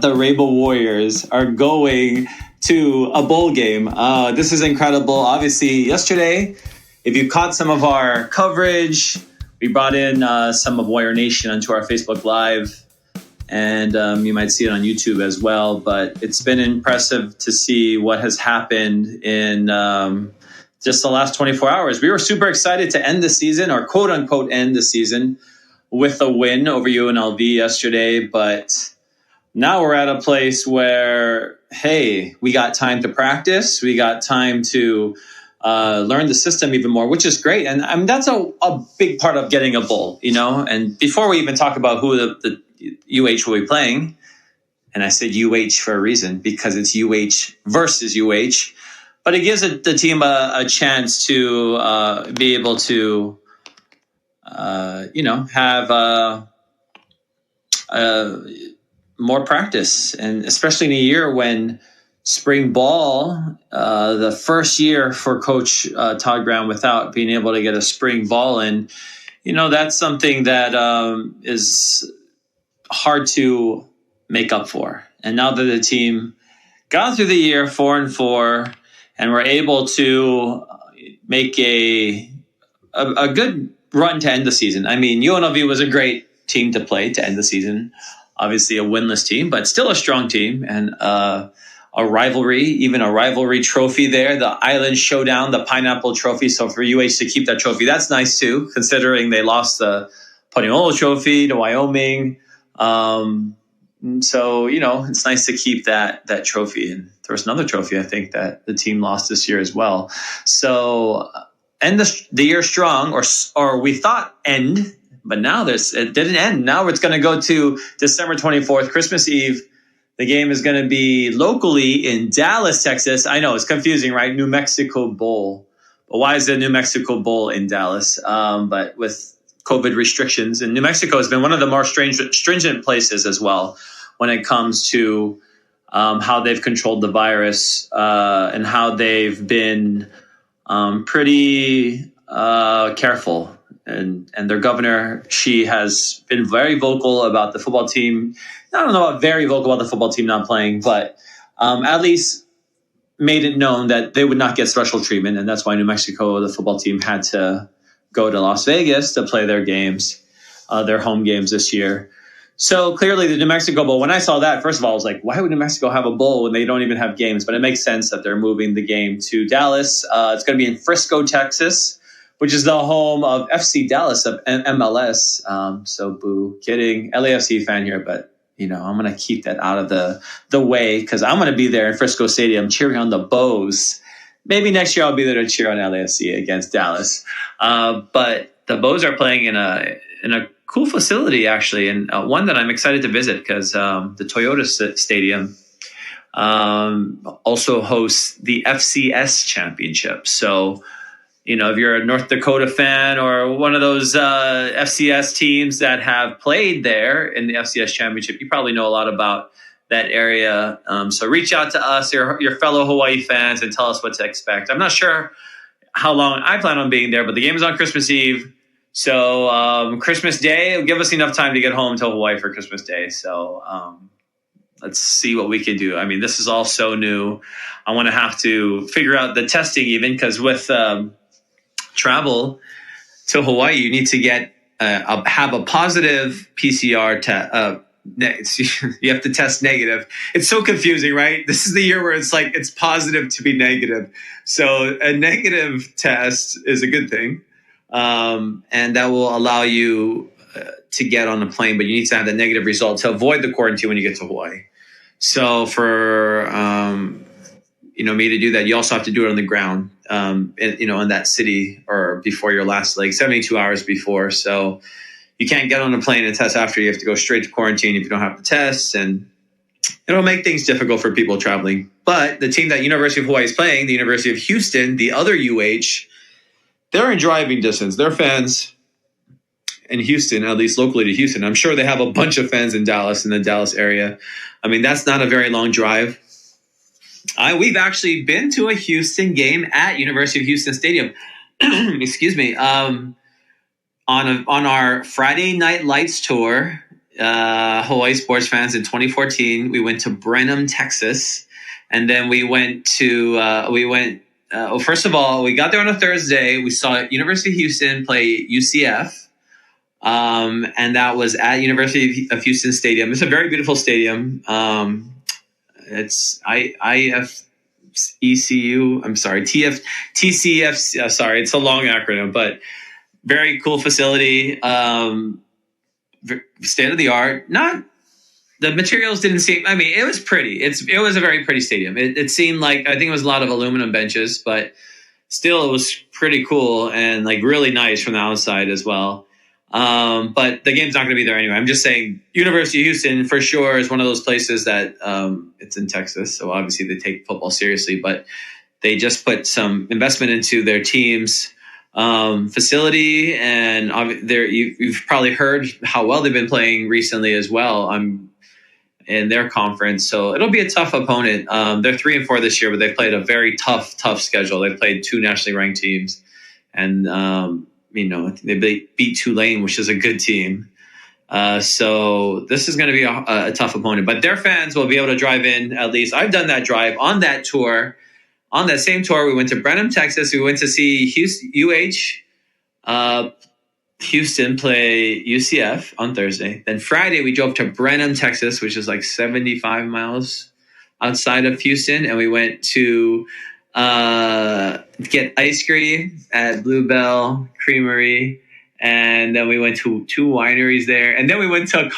the Rainbow Warriors are going to a bowl game. This is incredible. Obviously, yesterday, if you caught some of our coverage, we brought in some of Warrior Nation onto our Facebook Live, and you might see it on YouTube as well. But it's been impressive to see what has happened in just the last 24 hours. We were super excited to end the season, or quote unquote end the season, with a win over UNLV yesterday. But now we're at a place where, hey, we got time to practice. We got time to learn the system even more, which is great. And I mean, that's a big part of getting a bowl, you know. And before we even talk about who the UH will be playing, and I said UH for a reason, because it's UH versus UH, but it gives the team a chance to be able to, have more practice. And especially in a year when spring ball, the first year for Coach Todd Graham without being able to get a spring ball in, that's something that is hard to make up for. And now that the team got through the year 4-4, and we're able to make a good run to end the season. I mean, UNLV was a great team to play to end the season. Obviously a winless team, but still a strong team, and a rivalry trophy there, the Island Showdown, the Pineapple Trophy. So for UH to keep that trophy, that's nice too, considering they lost the Poniolo Trophy to Wyoming. So, it's nice to keep that trophy. And there was another trophy, I think, that the team lost this year as well. So end the year strong, or we thought end, but now it didn't end. Now it's going to go to December 24th, Christmas Eve. The game is going to be locally in Dallas, Texas. I know it's confusing, right? New Mexico Bowl. But why is the New Mexico Bowl in Dallas? But with COVID restrictions, and New Mexico has been one of the more stringent places as well when it comes to how they've controlled the virus and how they've been pretty careful. And their governor, she has been very vocal about the football team. I don't know about very vocal about the football team not playing, but at least made it known that they would not get special treatment. And that's why New Mexico, the football team, had to go to Las Vegas to play their games, their home games this year. So clearly the New Mexico Bowl, when I saw that, first of all, I was like, why would New Mexico have a bowl when they don't even have games? But it makes sense that they're moving the game to Dallas. It's going to be in Frisco, Texas, which is the home of FC Dallas of MLS. So boo, kidding. LAFC fan here, but I'm going to keep that out of the way, because I'm going to be there in Frisco Stadium cheering on the Bows. Maybe next year I'll be there to cheer on LAFC against Dallas. But the Bows are playing in a cool facility, actually, and one that I'm excited to visit, because the Toyota Stadium also hosts the FCS Championship. So, if you're a North Dakota fan or one of those FCS teams that have played there in the FCS Championship, you probably know a lot about that area. So reach out to us, your fellow Hawaii fans, and tell us what to expect. I'm not sure how long I plan on being there, but the game is on Christmas Eve. So Christmas Day will give us enough time to get home to Hawaii for Christmas Day. So let's see what we can do. I mean, this is all so new. I want to have to figure out the testing even, because with travel to Hawaii, you need to have a positive PCR test. You have to test negative. It's so confusing, right? This is the year where it's like it's positive to be negative. So a negative test is a good thing. And that will allow you to get on the plane, but you need to have the negative result to avoid the quarantine when you get to Hawaii. So for me to do that, you also have to do it on the ground, in that city, or before your last leg, 72 hours before. So you can't get on a plane and test after. You have to go straight to quarantine if you don't have the tests, and it'll make things difficult for people traveling. But the team that University of Hawaii is playing, the University of Houston, the other UH, they're in driving distance. Their fans in Houston, at least locally to Houston, I'm sure they have a bunch of fans in Dallas, in the Dallas area. I mean, that's not a very long drive. We've actually been to a Houston game at University of Houston Stadium. Excuse me. On our Friday Night Lights tour Hawaii sports fans in 2014. We went to Brenham, Texas, and then we went to first of all, we got there on a Thursday. We saw University of Houston play UCF, and that was at University of Houston Stadium. It's a very beautiful stadium. It's IFECU. I'm sorry, TCF. Sorry, it's a long acronym, but very cool facility. State of the art. Not the materials didn't seem. I mean, it was pretty. It was a very pretty stadium. It seemed like, I think it was a lot of aluminum benches, but still it was pretty cool and like really nice from the outside as well. But the game's not going to be there anyway. I'm just saying University of Houston for sure is one of those places that it's in Texas. So obviously they take football seriously, but they just put some investment into their team's facility. And you've probably heard how well they've been playing recently as well in their conference. So it'll be a tough opponent. They're 3-4 this year, but they've played a very tough schedule. They've played 2 nationally ranked teams. And, they beat Tulane, which is a good team. So this is going to be a tough opponent. But their fans will be able to drive in at least. I've done that drive on that tour. On that same tour, we went to Brenham, Texas. We went to see Houston play UCF on Thursday. Then Friday, we drove to Brenham, Texas, which is like 75 miles outside of Houston. And we went to get ice cream at Bluebell Creamery, and then we went to 2 wineries there, and then we went to a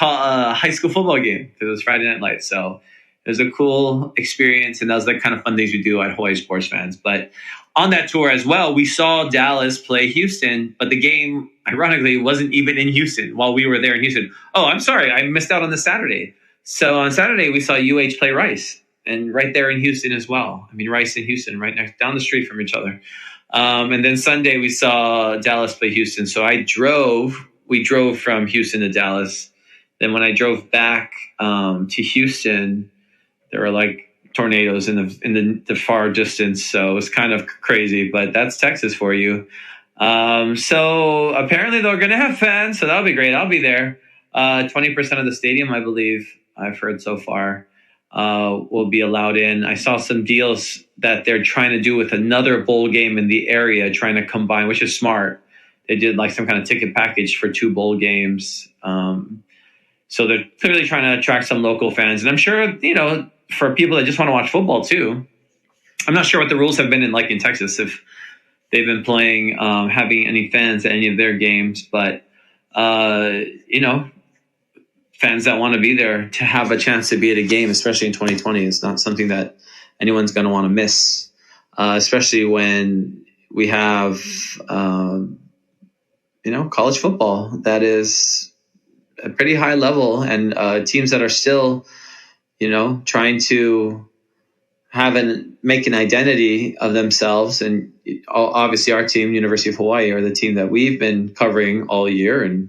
high school football game because it was Friday Night Lights. So it was a cool experience, and that was the kind of fun things we do at Hawaii Sports Fans. But on that tour as well, we saw Dallas play Houston, but the game, ironically, wasn't even in Houston while we were there in Houston. Oh, I'm sorry, I missed out on the Saturday. So on Saturday, we saw UH play Rice. And right there in Houston as well. I mean, Rice and Houston, right next down the street from each other. And then Sunday we saw Dallas play Houston. So we drove from Houston to Dallas. Then when I drove back to Houston, there were like tornadoes in the far distance. So it was kind of crazy, but that's Texas for you. So apparently they're going to have fans, so that'll be great. I'll be there. 20% of the stadium, I believe, I've heard so far, will be allowed in. I saw some deals that they're trying to do with another bowl game in the area, trying to combine, which is smart. They did like some kind of ticket package for 2 bowl games. So they're clearly trying to attract some local fans. And I'm sure, for people that just want to watch football too, I'm not sure what the rules have been in Texas, if they've been playing, having any fans at any of their games, but, fans that want to be there to have a chance to be at a game, especially in 2020, is not something that anyone's going to want to miss, especially when we have, college football that is a pretty high level, and teams that are still, trying to make an identity of themselves. And obviously our team, University of Hawaii, are the team that we've been covering all year and,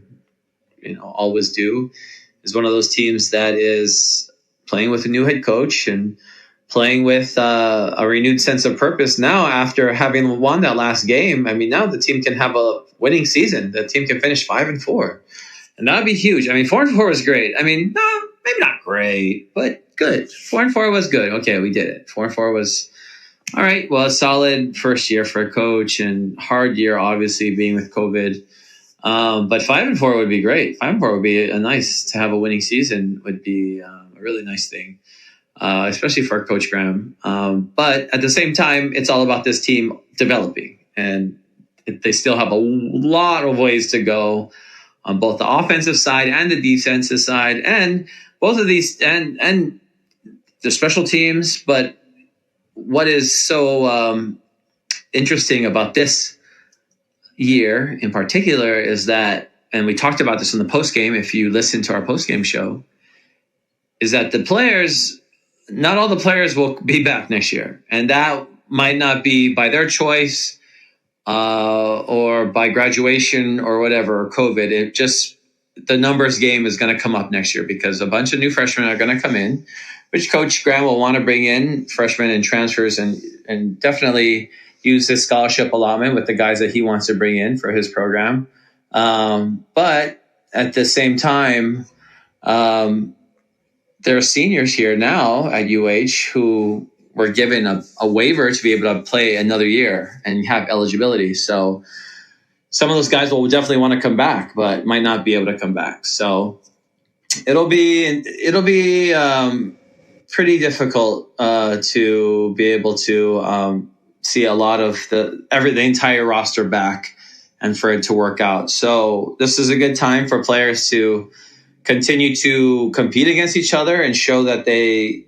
always do, is one of those teams that is playing with a new head coach and playing with a renewed sense of purpose now after having won that last game. I mean, now the team can have a winning season. The team can finish 5-4, and that would be huge. I mean, 4-4 was great. I mean, no, maybe not great, but good. 4-4 was good. Okay, we did it. 4-4 was all right. Well, a solid first year for a coach, and hard year, obviously, being with COVID. But 5-4 would be great. 5-4 would be nice to have a winning season. Would be a really nice thing, especially for Coach Graham. But at the same time, it's all about this team developing, and they still have a lot of ways to go on both the offensive side and the defensive side, and both of these and the special teams. But what is so interesting about this year in particular is that, and we talked about this in the postgame, if you listen to our postgame show, is that not all the players will be back next year. And that might not be by their choice or by graduation or whatever, or COVID. It just, the numbers game is going to come up next year because a bunch of new freshmen are going to come in, which Coach Graham will want to bring in freshmen and transfers, and definitely use his scholarship allotment with the guys that he wants to bring in for his program. But at the same time, there are seniors here now at UH who were given a waiver to be able to play another year and have eligibility. So some of those guys will definitely want to come back, but might not be able to come back. So it'll be pretty difficult to be able to see a lot of the entire roster back and for it to work out. So this is a good time for players to continue to compete against each other and show that they,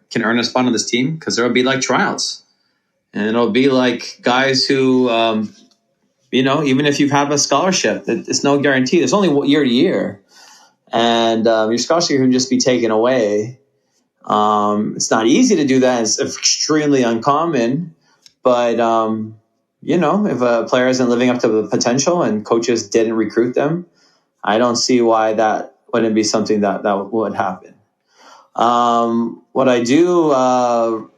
can earn a spot on this team, because there will be like tryouts, and it'll be like guys who, even if you've had a scholarship, it's no guarantee. It's only year to year, and your scholarship can just be taken away. It's not easy to do that. It's extremely uncommon, but if a player isn't living up to the potential and coaches didn't recruit them, I don't see why that wouldn't be something that would happen. What I do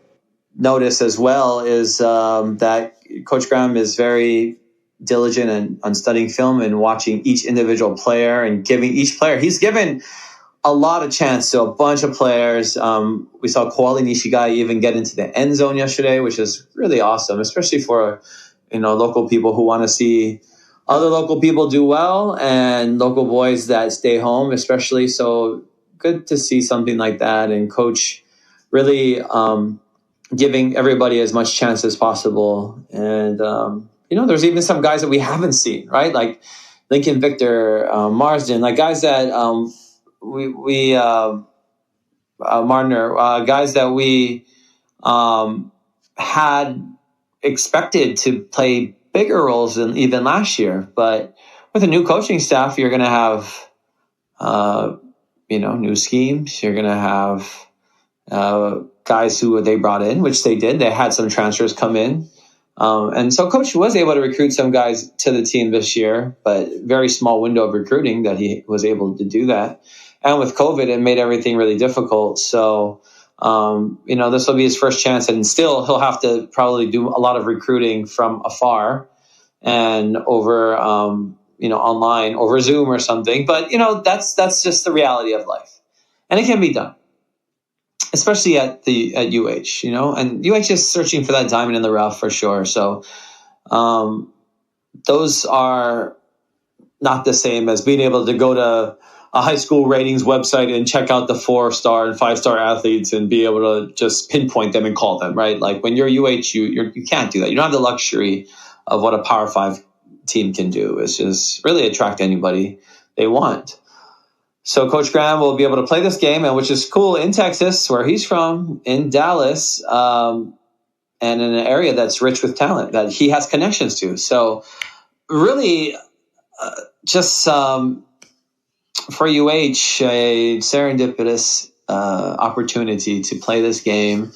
notice as well is that Coach Graham is very diligent on studying film and watching each individual player and giving each player. He's given a lot of chance to a bunch of players. We saw Koali Nishigai even get into the end zone yesterday, which is really awesome, especially for local people who want to see other local people do well and local boys that stay home, especially. So good to see something like that, and Coach really giving everybody as much chance as possible. And there's even some guys that we haven't seen, right? Like Lincoln Victor, Marsden, like guys that Martiner, guys that we had expected to play bigger roles than even last year. But with a new coaching staff, you're going to have, new schemes. You're going to have guys who they brought in, which they did. They had some transfers come in. And so Coach was able to recruit some guys to the team this year, but very small window of recruiting that he was able to do that. And with COVID, it made everything really difficult. So, this will be his first chance, and still he'll have to probably do a lot of recruiting from afar and over, online, over Zoom or something. But, that's just the reality of life, and it can be done, especially at UH, and UH is searching for that diamond in the rough for sure. So, those are not the same as being able to go to a high school ratings website and check out the 4-star and 5-star athletes and be able to just pinpoint them and call them, right? Like when you're UH, you can't do that. You don't have the luxury of what a Power 5 team can do. It's just really attract anybody they want. So Coach Graham will be able to play this game, and which is cool, in Texas, where he's from, in Dallas, and in an area that's rich with talent that he has connections to. So really just for UH, a serendipitous opportunity to play this game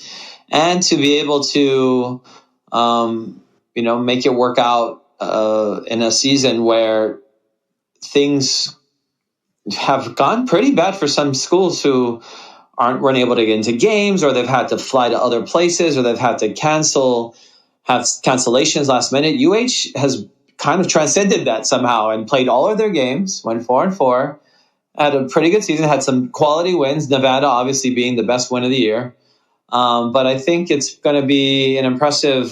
and to be able to, make it work out in a season where things have gone pretty bad for some schools who weren't able to get into games, or they've had to fly to other places, or they've had to have cancellations last minute. UH has kind of transcended that somehow and played all of their games, went 4-4. Had a pretty good season, had some quality wins, Nevada obviously being the best win of the year. But I think it's going to be an impressive,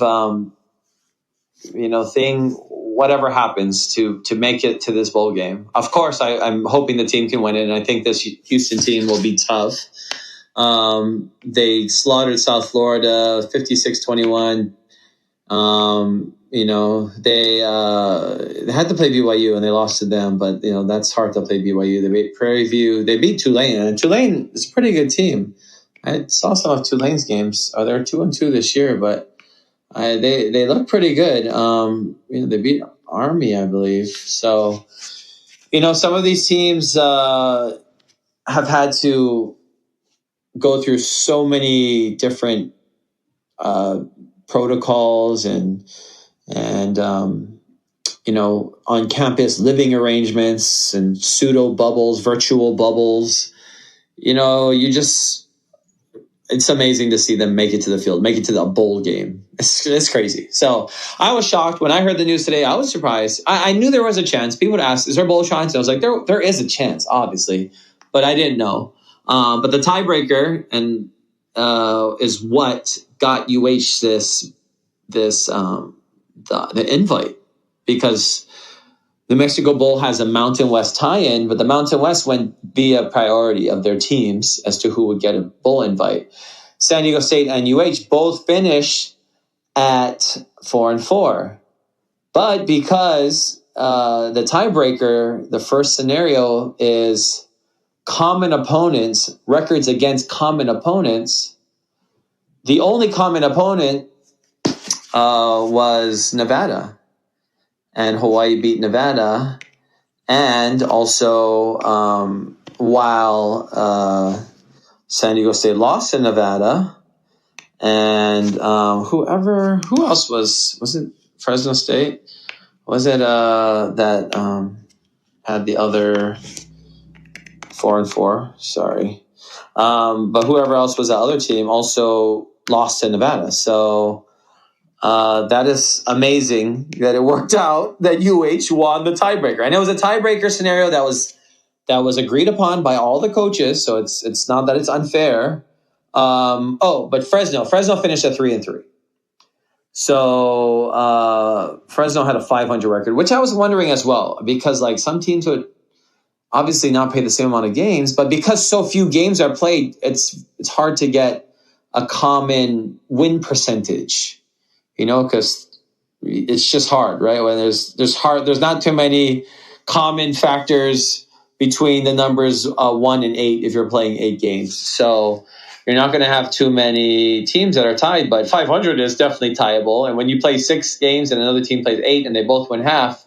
thing, whatever happens, to make it to this bowl game. Of course, I'm hoping the team can win it, and I think this Houston team will be tough. They slaughtered South Florida 56-21. They had to play BYU and they lost to them, but that's hard to play BYU. They beat Prairie View. They beat Tulane, and Tulane is a pretty good team. I saw some of Tulane's games. They're 2-2 this year, but they look pretty good. They beat Army, I believe. So, some of these teams have had to go through so many different protocols and on campus living arrangements and pseudo bubbles, virtual bubbles. It's amazing to see them make it to the field, make it to the bowl game. It's crazy. So I was shocked when I heard the news today. I was surprised. I knew there was a chance. People would ask, is there a bowl chance? And I was like, there is a chance, obviously. but I didn't know. But the tiebreaker is what got UH the invite, because the Mexico Bowl has a Mountain West tie-in, but the Mountain West went via priority of their teams as to who would get a bowl invite. San Diego State and UH both finished at 4-4. But because the tiebreaker, the first scenario is common opponents, records against common opponents, the only common opponent was Nevada. And Hawaii beat Nevada. And also, while San Diego State lost to Nevada, and who else was it Fresno State? Was it that had the other 4-4? Sorry. But whoever else was that other team also lost to Nevada. So that is amazing that it worked out that UH won the tiebreaker. And it was a tiebreaker scenario that was agreed upon by all the coaches. So it's not that it's unfair. But Fresno finished at 3-3. So Fresno had a 500 record, which I was wondering as well, because like some teams would obviously not play the same amount of games, but because so few games are played, it's hard to get a common win percentage. Because it's just hard, right? When there's not too many common factors between the numbers 1 and 8 if you're playing 8 games. So you're not going to have too many teams that are tied, but 500 is definitely tieable. And when you play 6 games and another team plays 8 and they both win half,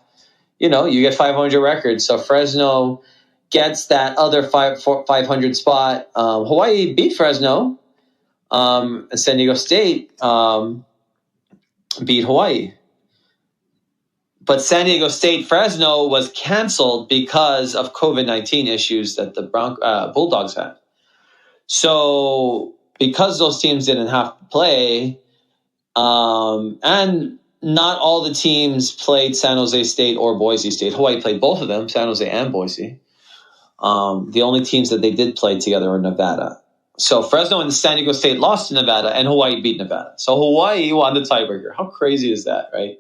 you get 500 records. So Fresno gets that other 500 spot. Hawaii beat Fresno. And San Diego State beat Hawaii. But San Diego State Fresno was canceled because of COVID-19 issues that the Bulldogs had. So because those teams didn't have to play, and not all the teams played San Jose State or Boise State. Hawaii played both of them, San Jose and Boise. The only teams that they did play together were Nevada. So Fresno and San Diego State lost to Nevada, and Hawaii beat Nevada. So Hawaii won the tiebreaker. How crazy is that, right?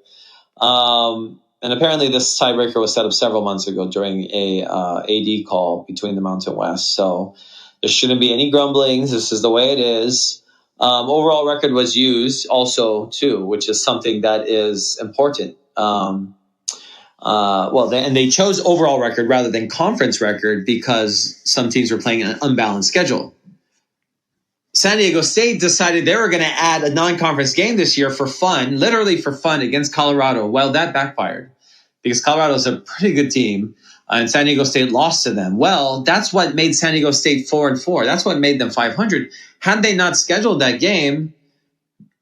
And apparently this tiebreaker was set up several months ago during a AD call between the Mountain West. So there shouldn't be any grumblings. This is the way it is. Overall record was used also, too, which is something that is important. They chose overall record rather than conference record because some teams were playing an unbalanced schedule. San Diego State decided they were going to add a non-conference game this year for fun, literally for fun, against Colorado. Well, that backfired because Colorado is a pretty good team, and San Diego State lost to them. Well, that's what made San Diego State 4-4. That's what made them 500. Had they not scheduled that game,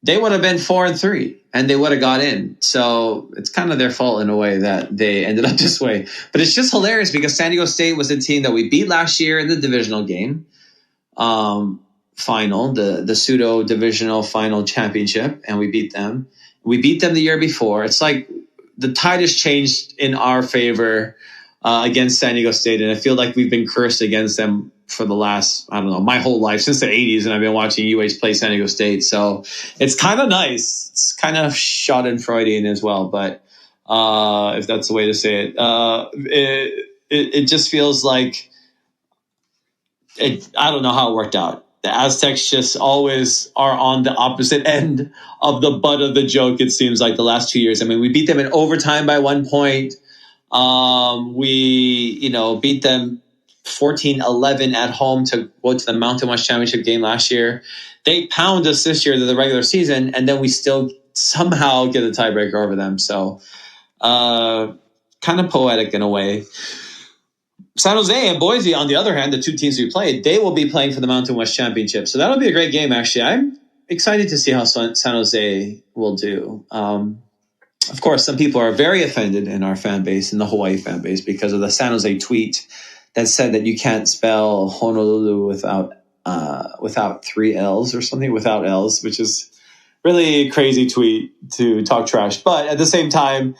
they would have been 4-3, and they would have got in. So it's kind of their fault in a way that they ended up this way. But it's just hilarious because San Diego State was a team that we beat last year in the divisional game. Final, the pseudo divisional final championship, and we beat them. We beat them the year before. It's like the tide has changed in our favor against San Diego State, and I feel like we've been cursed against them for the last, my whole life, since the 80s, and I've been watching UH play San Diego State. So it's kind of nice. It's kind of Schadenfreudian as well, but if that's the way to say it, it just feels like I don't know how it worked out. The Aztecs just always are on the opposite end of the butt of the joke, it seems like, the last 2 years. I mean, we beat them in overtime by 1 point. We beat them 14-11 at home to go to the Mountain West Championship game last year. They pound us this year to the regular season, and then we still somehow get a tiebreaker over them. So kind of poetic in a way. San Jose and Boise, on the other hand, the two teams we played, they will be playing for the Mountain West Championship. So that'll be a great game, actually. I'm excited to see how San Jose will do. Of course, some people are very offended in our fan base, in the Hawaii fan base, because of the San Jose tweet that said that you can't spell Honolulu without 3 L's or something, without L's, which is really a crazy tweet to talk trash. But at the same time,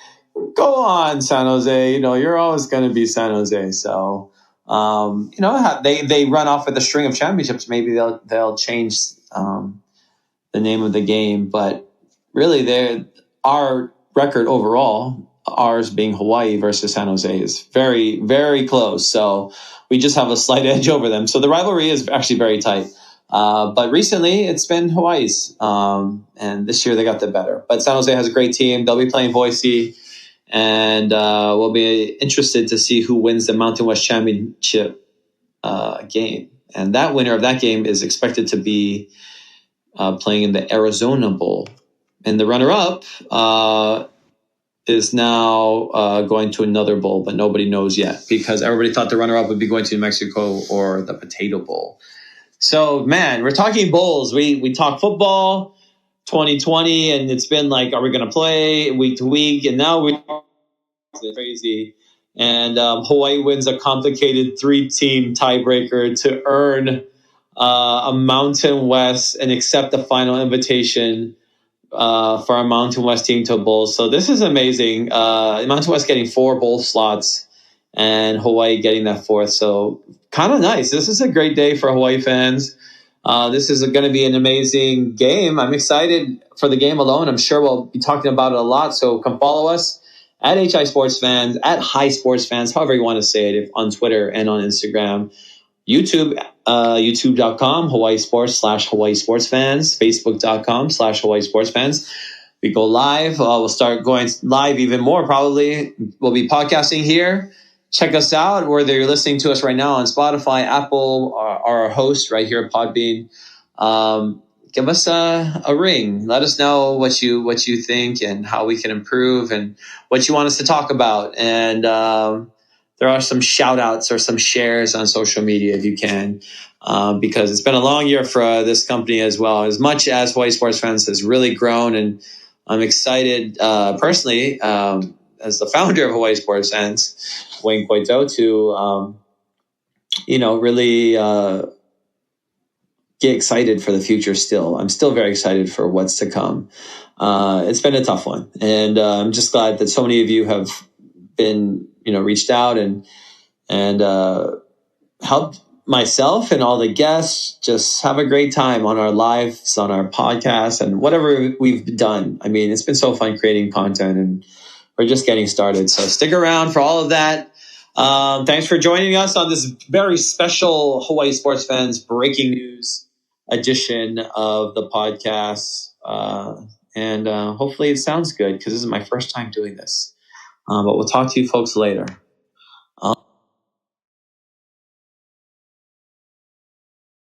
go on, San Jose. You're always going to be San Jose. So they run off with a string of championships. Maybe they'll change the name of the game, but really, our record overall, ours being Hawaii versus San Jose, is very, very close. So we just have a slight edge over them. So the rivalry is actually very tight. But recently, it's been Hawaii's, and this year they got the better. But San Jose has a great team. They'll be playing Boise, and we'll be interested to see who wins the Mountain West Championship game. And that winner of that game is expected to be playing in the Arizona Bowl. And the runner-up is now going to another bowl, but nobody knows yet because everybody thought the runner-up would be going to New Mexico or the Potato Bowl. So, man, we're talking bowls. We talk football 2020, and it's been like, are we going to play week to week? And now we're crazy. And Hawaii wins a complicated 3-team tiebreaker to earn a Mountain West and accept the final invitation for our Mountain West team to a bowl. So this is amazing. Mountain West getting 4 bowl slots and Hawaii getting that 4th. So kind of nice. This is a great day for Hawaii fans. This is going to be an amazing game. I'm excited for the game alone. I'm sure we'll be talking about it a lot. So come follow us at HI Sports Fans, at High Sports Fans, however you want to say it, on Twitter and on Instagram. YouTube, youtube.com, Hawaii Sports / Hawaii Sports Fans, Facebook.com / Hawaii Sports Fans. We go live. We'll start going live even more probably. We'll be podcasting here. Check us out, whether you're listening to us right now on Spotify, Apple, or our host right here at Podbean. Give us a ring. Let us know what you think and how we can improve and what you want us to talk about. And there are some shout outs or some shares on social media if you can, because it's been a long year for this company as well. As much as Hawaii Sports Fans has really grown, and I'm excited personally as the founder of Hawaii Sports Fans, Wayne Coito, to really get excited for the future. Still, I'm still very excited for what's to come. It's been a tough one, and I'm just glad that so many of you have been reached out and helped myself and all the guests just have a great time on our lives, on our podcast, and whatever we've done. I mean, it's been so fun creating content, and we're just getting started. So stick around for all of that. Thanks for joining us on this very special Hawaii Sports Fans breaking news edition of the podcast. And hopefully it sounds good because this is my first time doing this. But we'll talk to you folks later.